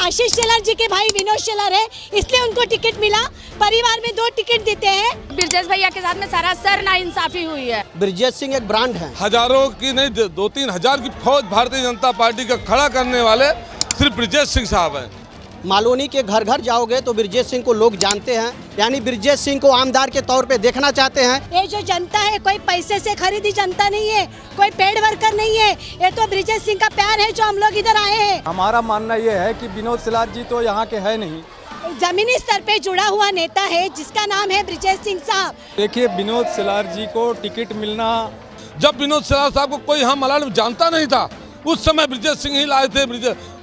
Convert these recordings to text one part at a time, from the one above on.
आशीष शेलार जी के भाई विनोद शेलार है, इसलिए उनको टिकट मिला। परिवार में 2 टिकट देते हैं। ब्रिजेश भैया के साथ में सरासर नाइंसाफी हुई है। ब्रिजेश सिंह एक ब्रांड है। हजारों की नहीं 2-3 हजार की फौज भारतीय जनता पार्टी का खड़ा करने वाले सिर्फ ब्रिजेश सिंह साहब हैं। मालोनी के घर घर जाओगे तो ब्रिजेश सिंह को लोग जानते हैं, यानी ब्रिजेश सिंह को आमदार के तौर पे देखना चाहते हैं। ये जो जनता है कोई पैसे से खरीदी जनता नहीं है, कोई पेड वर्कर नहीं है, ये तो ब्रिजेश सिंह का प्यार है जो हम लोग इधर आए हैं। हमारा मानना ये है कि विनोद शेलार जी तो यहाँ के है नहीं, जमीनी स्तर पे जुड़ा हुआ नेता है जिसका नाम है ब्रिजेश सिंह साहब। देखिए विनोद शेलार जी को टिकट मिलना, जब विनोद शेलार साहब को कोई यहाँ मलाड में जानता नहीं था, उस समय ब्रिजेश सिंह ही लाए थे।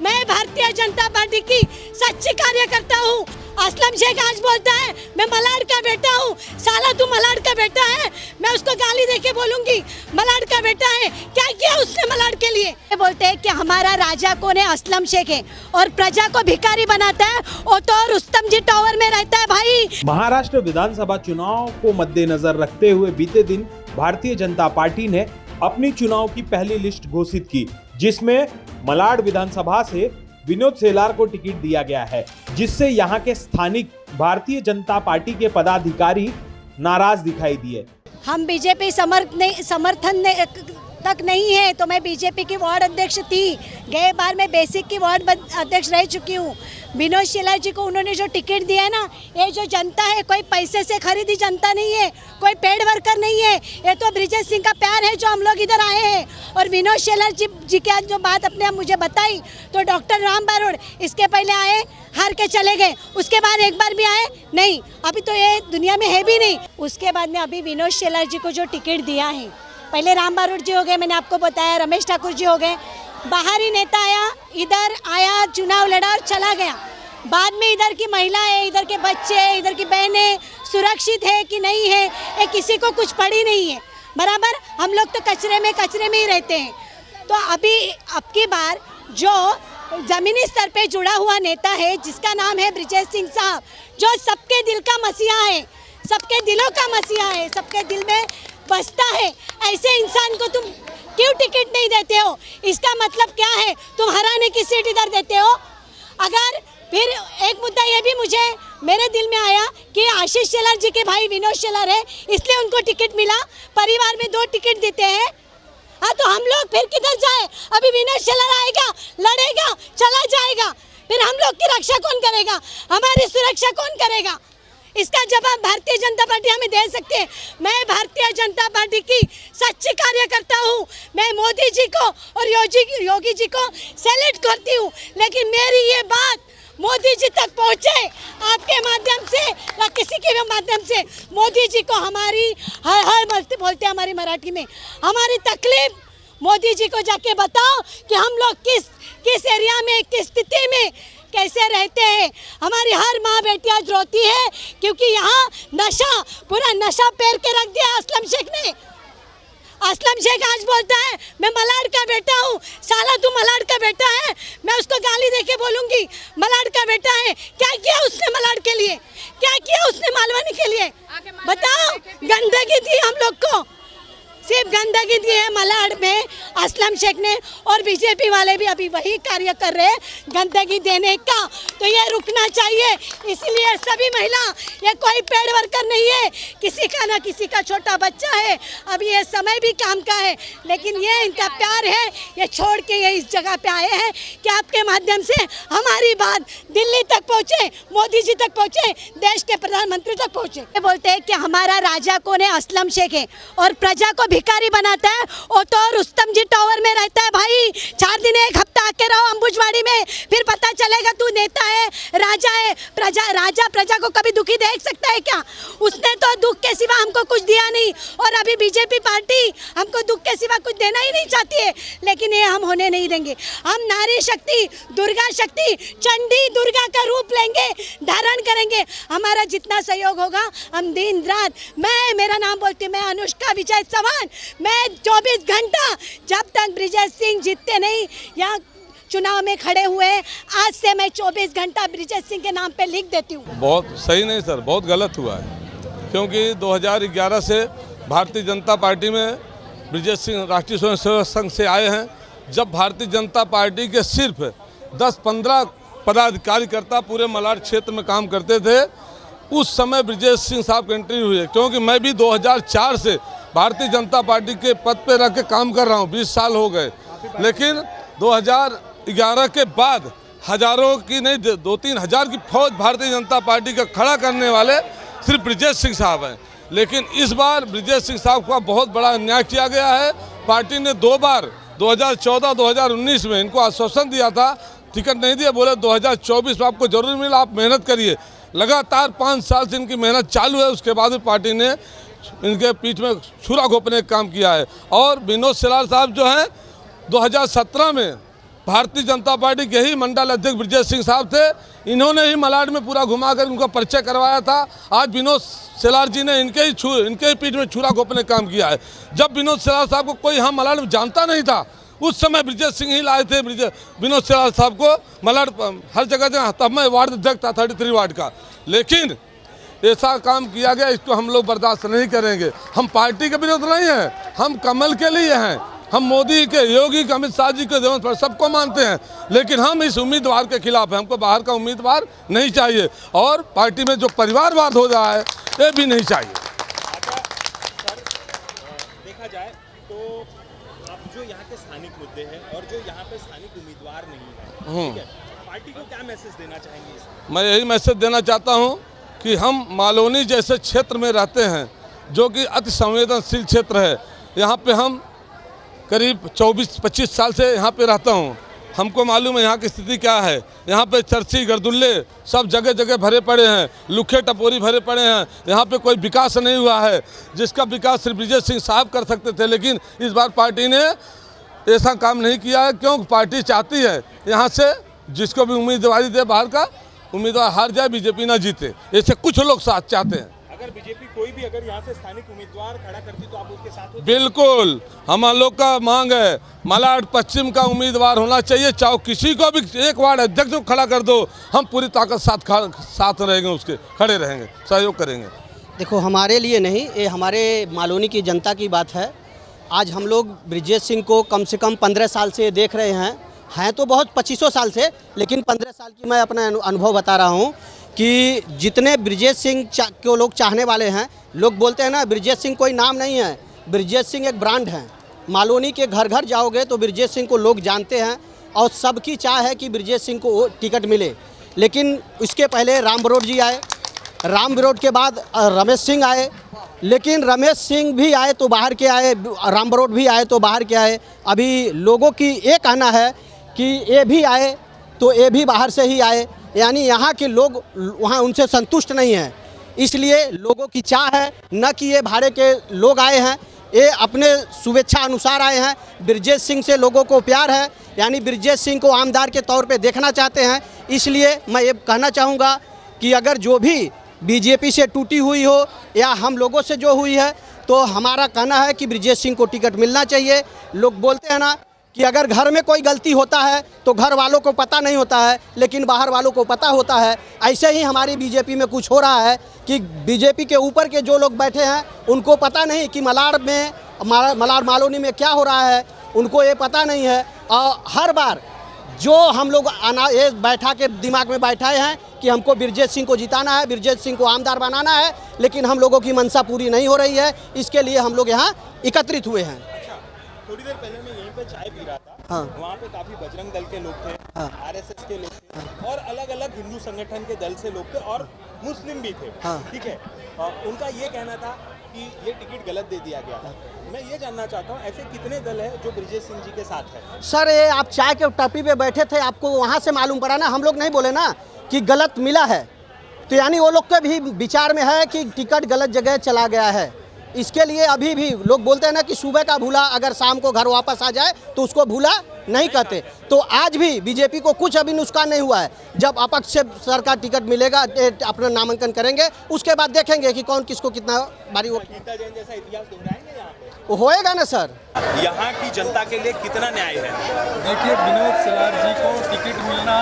मैं भारतीय जनता पार्टी की सच्ची कार्यकर्ता हूँ। असलम शेख आज बोलता है मैं मलाड का बेटा हूँ, साला तू मलाड का बेटा है, मैं उसको गाली देके बोलूंगी मलाड का बेटा है, क्या किया उसने मलाड के लिए। बोलते हैं कि हमारा राजा कौन है, असलम शेख है, और प्रजा को भिखारी बनाता है वो तो रुस्तम जी टावर में रहता है भाई। महाराष्ट्र विधानसभा चुनाव को मद्देनजर रखते हुए बीते दिन भारतीय जनता पार्टी ने अपनी चुनाव की पहली लिस्ट घोषित की, जिसमें मलाड विधानसभा से विनोद शेलार को टिकट दिया गया है, जिससे यहाँ के स्थानिक भारतीय जनता पार्टी के पदाधिकारी नाराज दिखाई दिए। हम बीजेपी समर्थन तक नहीं है, तो मैं बीजेपी की वार्ड अध्यक्ष थी, गए बार मैं बेसिक की वार्ड अध्यक्ष रह चुकी हूँ। विनोद शेलार जी को उन्होंने जो टिकट दिया है ना, ये जो जनता है कोई पैसे से खरीदी जनता नहीं है, कोई पेड वर्कर नहीं है, ये तो ब्रिजेश सिंह का प्यार है जो हम लोग इधर आए हैं। और विनोद शेलार जी की आज जो बात अपने मुझे बताई, तो डॉक्टर राम बारोड़ इसके पहले आए, हार के चले गए, उसके बाद एक बार भी आए नहीं, अभी तो ये दुनिया में है भी नहीं। उसके बाद में अभी विनोद शेलार जी को जो टिकट दिया है, पहले राम बारोड़ जी हो गए, मैंने आपको बताया, रमेश ठाकुर जी हो गए, बाहरी नेता आया, इधर आया, चुनाव लड़ा और चला गया। बाद में इधर की महिलाएं, इधर के बच्चे, इधर की बहनें सुरक्षित है कि नहीं है, ये किसी को कुछ पड़ी नहीं है। बराबर हम लोग तो कचरे में ही रहते हैं। तो अभी अब की बार जो जमीनी स्तर पे जुड़ा हुआ नेता है जिसका नाम है ब्रिजेश सिंह साहब, जो सबके दिल का मसीहा है, सबके दिलों का मसीहा है, सबके दिल में बसता है, ऐसे इंसान को तुम क्यों टिकट नहीं देते हो? इसका मतलब क्या है? तुम हराने की सीट इधर देते हो। अगर फिर एक मुद्दा ये भी मुझे मेरे दिल में आया कि आशीष शेलार जी के भाई विनोद शेलार है, इसलिए उनको टिकट मिला। परिवार में 2 टिकट देते हैं, हाँ तो हम लोग फिर किधर जाए? अभी विनोद शेलार आएगा, लड़ेगा, चला जाएगा, फिर हम लोग की रक्षा कौन करेगा? हमारी सुरक्षा कौन करेगा? इसका जवाब भारतीय जनता पार्टी हमें दे सकती है। मैं भारतीय जनता पार्टी की सच्ची कार्यकर्ता हूँ। मैं मोदी जी को और योगी जी को सैल्यूट करती हूँ, लेकिन मेरी ये बात मोदी जी तक पहुँचे आपके माध्यम से या किसी के भी माध्यम से, मोदी जी को हमारी हर बोलते हैं हमारी मराठी में, हमारी तकलीफ मोदी जी को जाके बताओ कि हम लोग किस एरिया में, किस स्थिति में कैसे रहते हैं। हमारी हर माँ बेटी आज रोती है क्योंकि यहाँ पूरा नशा पेर के रख दिया असलम शेख ने। असलम शेख आज बोलता है मैं मलाड का बेटा हूँ, साला तू मलाड का बेटा है, मैं उसको गाली देके बोलूंगी मलाड का बेटा है। क्या किया उसने मलाड के लिए? क्या किया उसने मालवनी के लिए? बताओ। गंदगी दी हम लोग को, सिर्फ गंदगी दी है मलाड में असलम शेख ने, और बीजेपी वाले भी अभी वही कार्य कर रहे हैं गंदगी देने का। तो ये रुकना चाहिए। इसलिए सभी महिला, ये कोई पेड वर्कर नहीं है, किसी का ना किसी का छोटा बच्चा है, अभी ये समय भी काम का है, लेकिन ये इनका प्यार है, ये छोड़ के ये इस जगह पे आए हैं कि आपके माध्यम से हमारी बात दिल्ली तक पहुँचे, मोदी जी तक पहुँचे, देश के प्रधानमंत्री तक पहुँचे। ये बोलते हैं कि हमारा राजा कौन है, असलम शेख है, और प्रजा को भिखारी बनाता है वो तो रुस्तम जी टावर में रहता है भाई। 4 दिन 1 हफ्ता आके रहो अंबुजवाड़ी में, फिर पता चलेगा तू नेता है, राजा है। राजा प्रजा को कभी दुखी देख सकता है क्या? उसने तो दुख के सिवा हमको कुछ दिया नहीं, और अभी बीजेपी पार्टी हमको दुख के सिवा कुछ देना ही नहीं चाहती है, लेकिन ये हम होने नहीं देंगे। हम नारी शक्ति, दुर्गा शक्ति, चंडी दुर्गा का रूप लेंगे, धारण करेंगे। हमारा जितना सहयोग होगा हम दिन रात, मेरा नाम बोलती हूँ, मैं अनुष्का विजय चौहान, मैं 24 घंटा, जब तक ब्रिजेश सिंह जीतते नहीं या चुनाव में खड़े हुए, आज से मैं 24 घंटा ब्रिजेश सिंह के नाम पे लिख देती हूँ। बहुत सही नहीं सर, बहुत गलत हुआ है, क्योंकि 2011 से भारतीय जनता पार्टी में ब्रिजेश सिंह राष्ट्रीय स्वयंसेवक संघ से आए हैं। जब भारतीय जनता पार्टी के सिर्फ 10-15 कार्यकर्ता पूरे मलाड क्षेत्र में काम करते थे। उस समय ब्रिजेश सिंह साहब की एंट्री हुई है, क्योंकि मैं भी 2004 से भारतीय जनता पार्टी के पद पे रह के काम कर रहा हूँ, 20 साल हो गए। लेकिन 2011 के बाद हजारों की नहीं 2-3 हज़ार की फौज भारतीय जनता पार्टी का खड़ा करने वाले सिर्फ ब्रिजेश सिंह साहब हैं। लेकिन इस बार ब्रिजेश सिंह साहब का बहुत बड़ा अन्याय किया गया है। पार्टी ने 2 बार 2014-2019 में इनको आश्वासन दिया था, टिकट नहीं दिया, बोले 2024 में आपको जरूर मिला, आप मेहनत करिए। लगातार 5 साल से इनकी मेहनत चालू है, उसके बाद भी पार्टी ने इनके पीठ में छुरा घोंपने का काम किया है। और विनोद सेलार साहब जो हैं 2017 में भारतीय जनता पार्टी के ही मंडल अध्यक्ष ब्रिजेश सिंह साहब थे, इन्होंने ही मलाड में पूरा घुमाकर उनका परिचय करवाया था। आज विनोद सेलार जी ने इनके ही पीठ में छुरा घोंपने का काम किया है। जब विनोद सेलार साहब को कोई यहाँ मलाड में जानता नहीं था, उस समय ब्रिजेश सिंह ही लाए थे विनोद सेलार साहब को मलाड हर जगह, तब मैं वार्ड अध्यक्ष था 33 वार्ड का। लेकिन ऐसा काम किया गया, इसको हम लोग बर्दाश्त नहीं करेंगे। हम पार्टी के विरोध नहीं हैं, हम कमल के लिए हैं। हम मोदी के, योगी के, अमित शाह जी के देवेंद्र पर सबको मानते हैं, लेकिन हम इस उम्मीदवार के खिलाफ हैं। हमको बाहर का उम्मीदवार नहीं चाहिए और पार्टी में जो परिवारवाद हो रहा है ये भी नहीं चाहिए। देखा जाए तो अब जो यहाँ के स्थानिक मुद्दे हैं और जो यहाँ पे स्थानिक उम्मीदवार नहीं है, ठीक है, पार्टी को क्या मैसेज देना चाहेंगे इसमें? मैं यही मैसेज देना चाहता हूँ कि हम मालोनी जैसे क्षेत्र में रहते हैं, जो कि अति संवेदनशील क्षेत्र है। यहाँ पे हम करीब 24-25 साल से यहाँ पे रहता हूँ। हमको मालूम है यहाँ की स्थिति क्या है। यहाँ पे चर्ची गर्दुल्ले सब जगह जगह भरे पड़े हैं, लुखे टपोरी भरे पड़े हैं। यहाँ पे कोई विकास नहीं हुआ है, जिसका विकास श्री ब्रिजेश सिंह साहब कर सकते थे। लेकिन इस बार पार्टी ने ऐसा काम नहीं किया है, क्योंकि पार्टी चाहती है यहाँ से जिसको भी उम्मीदवारी दे बाहर का उम्मीदवार हार जाए, बीजेपी ना जीते। ऐसे कुछ लोग साथ चाहते हैं। अगर बीजेपी कोई भी अगर यहाँ से स्थानिक उम्मीदवार खड़ा करती तो आप उसके साथ? बिल्कुल, हम लोग का मांग है मलाड पश्चिम का उम्मीदवार होना चाहिए। चाहे किसी को भी एक वार्ड अध्यक्ष को खड़ा कर दो, हम पूरी ताकत साथ रहेंगे, उसके खड़े रहेंगे, सहयोग करेंगे। देखो, हमारे लिए नहीं, ये हमारे मालोनी की जनता की बात है। आज हम लोग ब्रिजेश सिंह को कम से कम 15 साल से देख रहे हैं तो बहुत 25 साल से, लेकिन 15 साल की मैं अपना अनुभव बता रहा हूँ कि जितने ब्रिजेश सिंह को लोग चाहने वाले हैं, लोग बोलते हैं ना ब्रिजेश सिंह कोई नाम नहीं है, ब्रिजेश सिंह एक ब्रांड है। मालोनी के घर घर जाओगे तो ब्रिजेश सिंह को लोग जानते हैं और सबकी चाह है कि ब्रिजेश सिंह को टिकट मिले। लेकिन इसके पहले राम बरोड़ जी आए, राम बरोड़ के बाद रमेश सिंह आए, लेकिन रमेश सिंह भी आए तो बाहर के आए, राम बरोड़ भी आए तो बाहर के आए। अभी लोगों की ये कहना है कि ये भी आए तो ये भी बाहर से ही आए, यानी यहाँ के लोग वहाँ उनसे संतुष्ट नहीं हैं। इसलिए लोगों की चाह है न कि ये भाड़े के लोग आए हैं, ये अपने शुभेच्छा अनुसार आए हैं। ब्रिजेश सिंह से लोगों को प्यार है, यानी ब्रिजेश सिंह को आमदार के तौर पे देखना चाहते हैं। इसलिए मैं ये कहना चाहूँगा कि अगर जो भी बीजेपी से टूटी हुई हो या हम लोगों से जो हुई है, तो हमारा कहना है कि ब्रिजेश सिंह को टिकट मिलना चाहिए। लोग बोलते हैं ना कि अगर घर में कोई गलती होता है तो घर वालों को पता नहीं होता है, लेकिन बाहर वालों को पता होता है। ऐसे ही हमारी बीजेपी में कुछ हो रहा है कि बीजेपी के ऊपर के जो लोग बैठे हैं उनको पता नहीं कि मलाड मालोनी में क्या हो रहा है, उनको ये पता नहीं है। और हर बार जो हम लोग ये बैठा के दिमाग में बैठाए हैं कि हमको ब्रिजेश सिंह को जिताना है, ब्रिजेश सिंह को आमदार बनाना है, लेकिन हम लोगों की मंशा पूरी नहीं हो रही है। इसके लिए हम लोग यहाँ एकत्रित हुए हैं। थोड़ी देर पहले मैं यहीं पे चाय पी रहा था, हाँ। वहाँ पे काफी बजरंग दल के लोग थे, हाँ। आरएसएस के लोग थे, और अलग अलग हिंदू संगठन के दल से लोग थे और मुस्लिम भी थे, हाँ। ठीक है। उनका ये कहना था कि ये टिकट गलत दे दिया गया। मैं ये जानना चाहता हूँ, ऐसे कितने दल है जो ब्रिजेश सिंह जी के साथ है? सर, ये आप चाय के टपरी पे बैठे थे, आपको वहाँ से मालूम पड़ा ना, हम लोग नहीं बोले ना कि गलत मिला है, तो यानी वो लोग के भी विचार में है कि टिकट गलत जगह चला गया है। इसके लिए अभी भी लोग बोलते हैं ना कि सुबह का भूला अगर शाम को घर वापस आ जाए तो उसको भूला नहीं कहते। तो आज भी बीजेपी को कुछ अभी नुकसान नहीं हुआ है। जब अपक्ष से सरकार टिकट मिलेगा, अपना नामांकन करेंगे, उसके बाद देखेंगे कि कौन किसको कितना बारी वो गीता जैन जैसा इतिहास दोहराएंगे यहाँ पे? वो होएगा ना सर। यहाँ की जनता के लिए कितना न्याय है? देखिए, विनोद सेलार जी को टिकट मिलना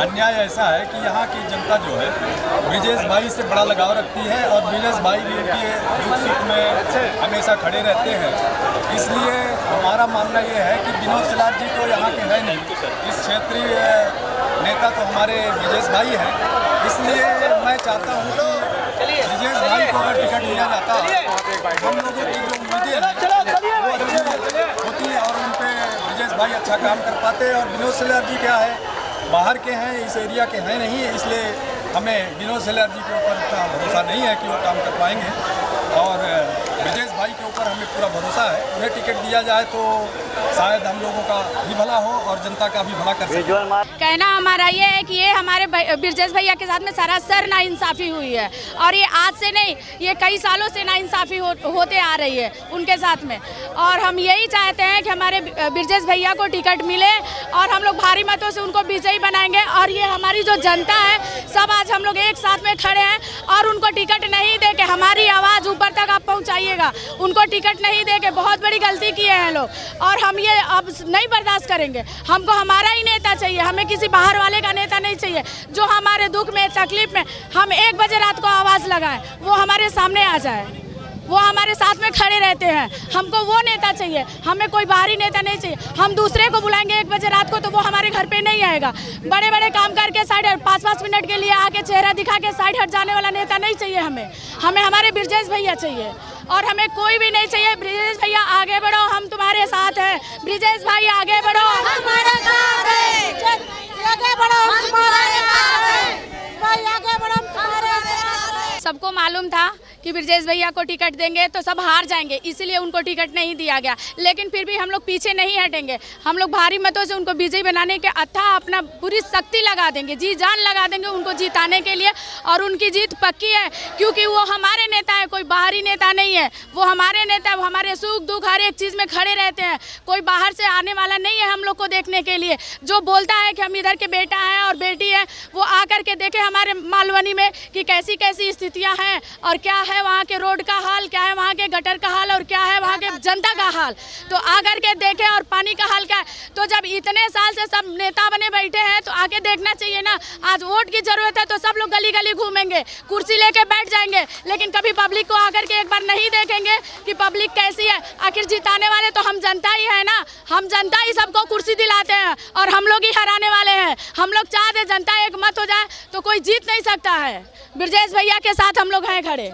अन्याय ऐसा है कि यहाँ की जनता जो है ब्रिजेश भाई से बड़ा लगाव रखती है और ब्रिजेश भाई भी उनके दुख सुख में हमेशा खड़े रहते हैं। इसलिए हमारा मानना ये है कि विनोद सेलार जी तो यहाँ के है नहीं, इस क्षेत्रीय नेता तो हमारे ब्रिजेश भाई हैं, इसलिए मैं चाहता हूँ कि ब्रिजेश भाई को अगर टिकट दिया जाता हम लोगों की जो उम्मीदें हैं वो अच्छी होती और उन पे ब्रिजेश भाई अच्छा काम कर पाते। और विनोद सेल्लार जी क्या है, बाहर के हैं, इस एरिया के हैं नहीं, इसलिए हमें विनोद सेल्लार जी के ऊपर इतना भरोसा नहीं है कि वो काम कर पाएंगे। और ब्रिजेश भाई के ऊपर हमें पूरा भरोसा है, उन्हें टिकट दिया जाए तो शायद हम लोगों का भी भला हो और जनता का भी भला कर सके। कहना हमारा ये है कि ये हमारे ब्रिजेश भैया के साथ में सरासर नाइंसाफ़ी हुई है और ये आज से नहीं, ये कई सालों से नाइंसाफ़ी होते आ रही है उनके साथ में। और हम यही चाहते हैं कि हमारे ब्रिजेश भैया को टिकट मिले और हम लोग भारी मतों से उनको विजयी बनाएंगे। और ये हमारी जो जनता है सब आज हम लोग एक साथ में खड़े हैं और उनको टिकट नहीं दे के हमारी आवाज़ ऊपर तक आप पहुँचाइएगा। उनको टिकट नहीं दे के बहुत बड़ी गलती किए हैं लोग और हम ये अब नहीं बर्दाश्त करेंगे। हमको हमारा ही नेता चाहिए, हमें किसी बाहर वाले का नेता नहीं चाहिए। जो हमारे दुख में तकलीफ में हम 1 बजे रात को आवाज़ लगाएं, वो हमारे सामने आ जाए, वो हमारे साथ में खड़े रहते हैं। हमको वो नेता चाहिए, हमें कोई बाहरी नेता नहीं चाहिए। हम दूसरे को बुलाएंगे 1 बजे रात को तो वो हमारे घर पे नहीं आएगा। बड़े बड़े काम करके साइड 5-5 मिनट के लिए आके चेहरा दिखा के साइड हट जाने वाला नेता नहीं चाहिए हमें हमारे ब्रिजेश भैया चाहिए और हमें कोई भी नहीं चाहिए। ब्रिजेश भैया आगे बढ़ो, हम तुम्हारे साथ हैं। ब्रिजेश भाई आगे बढ़ो, हमारे साथ है, आगे बढ़ो, हमारे साथ है, भाई आगे बढ़ो, तुम्हारे साथ है। सबको मालूम था कि ब्रिजेश भैया को टिकट देंगे तो सब हार जाएंगे, इसीलिए उनको टिकट नहीं दिया गया। लेकिन फिर भी हम लोग पीछे नहीं हटेंगे, हम लोग भारी मतों से उनको विजयी बनाने के अथाह अपना पूरी शक्ति लगा देंगे, जी जान लगा देंगे उनको जिताने के लिए। और उनकी जीत पक्की है क्योंकि वो हमारे नेता है, कोई बाहरी नेता नहीं है। वो हमारे नेता, वो हमारे सुख दुख हर एक चीज़ में खड़े रहते हैं। कोई बाहर से आने वाला नहीं है हम लोग को देखने के लिए। जो बोलता है कि हम इधर के बेटा हैं और बेटी है, वो आकर के देखे हमारे मालवनी में कि कैसी कैसी स्थितियाँ हैं और क्या है वहाँ के रोड का हाल, क्या है वहाँ के गटर का हाल और क्या है वहाँ के जनता का हाल। तो आकर के देखे और पानी का हाल क्या है। तो जब इतने साल से सब नेता बने बैठे हैं तो आके देखना चाहिए ना। आज वोट की जरूरत है तो सब लोग गली गली घूमेंगे, कुर्सी लेके बैठ जाएंगे, लेकिन कभी पब्लिक को आकर के एक बार नहीं देखेंगे कि पब्लिक कैसी है। आखिर जिताने वाले तो हम जनता ही है ना, हम जनता ही सबको कुर्सी दिलाते हैं और हम लोग ही हराने वाले हैं। हम लोग चाहते जनता एक मत हो जाए तो कोई जीत नहीं सकता है। ब्रिजेश भैया के साथ हम लोग हैं खड़े।